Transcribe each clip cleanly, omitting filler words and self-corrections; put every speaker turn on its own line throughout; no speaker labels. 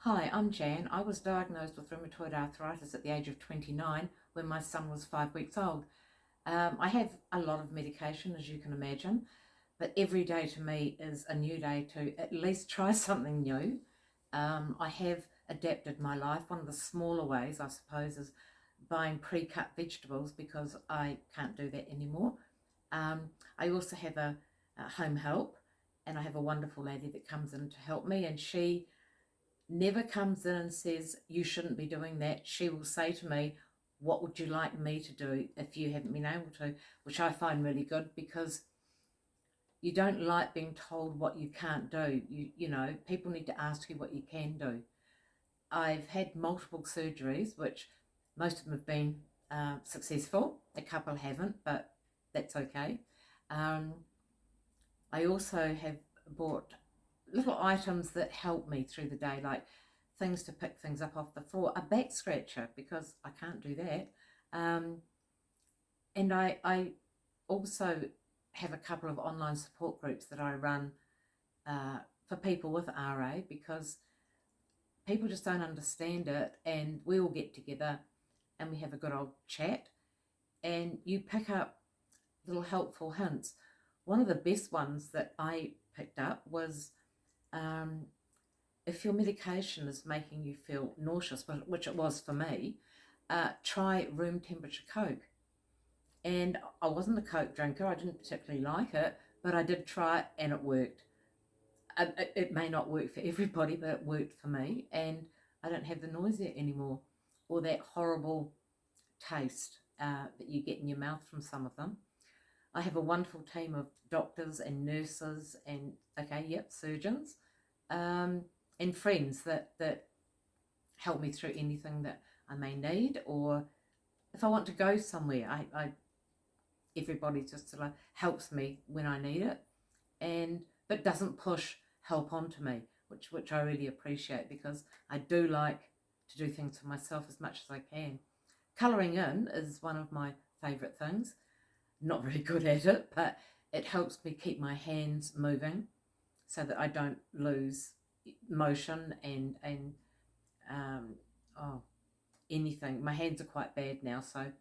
Hi, I'm Jan. I was diagnosed with rheumatoid arthritis at the age of 29 when my son was 5 weeks old. I have a lot of medication, as you can imagine, but every day to me is a new day to at least try something new. I have adapted my life. One of the smaller ways, I suppose, is buying pre-cut vegetables because I can't do that anymore. I also have a home help, and I have a wonderful lady that comes in to help me, and she never comes in and says, you shouldn't be doing that. She will say to me, what would you like me to do if you haven't been able to? Which I find really good, because you don't like being told what you can't do. You know, people need to ask you what you can do. I've had multiple surgeries, which most of them have been successful. A couple haven't, but that's okay. Um, I also have bought little items that help me through the day, like things to pick things up off the floor, a back scratcher because I can't do that. Um, and I also have a couple of online support groups that I run for people with RA, because people just don't understand it, and we all get together and we have a good old chat and you pick up little helpful hints. One of the best ones that I picked up was if your medication is making you feel nauseous, which it was for me, try room temperature Coke. And I wasn't a Coke drinker, I didn't particularly like it, but I did try it and it worked. It may not work for everybody, but it worked for me, and I don't have the nausea anymore, or that horrible taste that you get in your mouth from some of them. I have a wonderful team of doctors and nurses and, surgeons, and friends that help me through anything that I may need, or if I want to go somewhere, everybody just sort of helps me when I need it, but doesn't push help onto me, which I really appreciate, because I do like to do things for myself as much as I can. Colouring in is one of my favourite things. Not very good at it, but it helps me keep my hands moving so that I don't lose motion and anything. My hands are quite bad now, so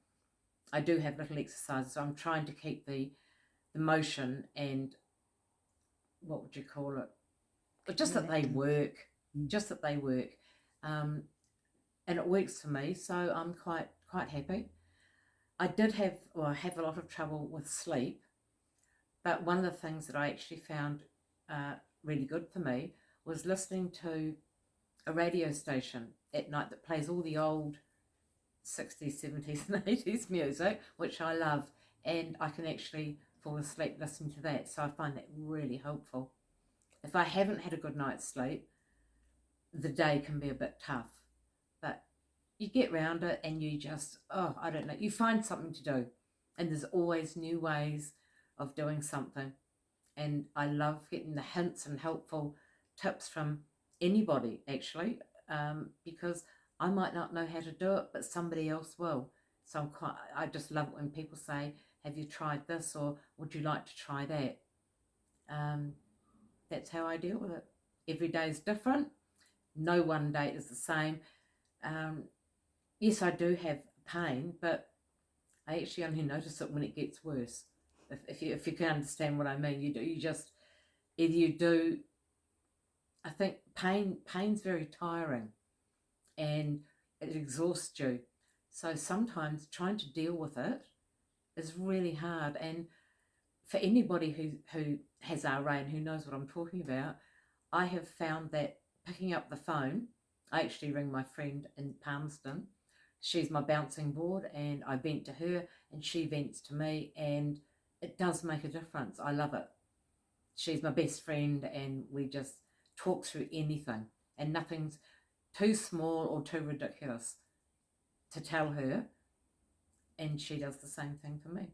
I do have little exercises. So I'm trying to keep the motion and, what would you call it? But just that they work, just that they work, and it works for me. So I'm quite happy. I have a lot of trouble with sleep, but one of the things that I actually found really good for me was listening to a radio station at night that plays all the old 60s, 70s and 80s music, which I love, and I can actually fall asleep listening to that. So I find that really helpful. If I haven't had a good night's sleep, the day can be a bit tough, but you get round it and you just, I don't know, you find something to do, and there's always new ways of doing something. And I love getting the hints and helpful tips from anybody, actually, because I might not know how to do it, but somebody else will. So I just love it when people say, have you tried this, or would you like to try that? That's how I deal with it. Every day is different. No one day is the same. Yes, I do have pain, but I actually only notice it when it gets worse. If you can understand what I mean, I think pain's very tiring and it exhausts you. So sometimes trying to deal with it is really hard. And for anybody who has RA and who knows what I'm talking about, I have found that picking up the phone, I actually ring my friend in Palmerston. She's my bouncing board, and I vent to her and she vents to me, and it does make a difference. I love it. She's my best friend, and we just talk through anything, and nothing's too small or too ridiculous to tell her, and she does the same thing for me.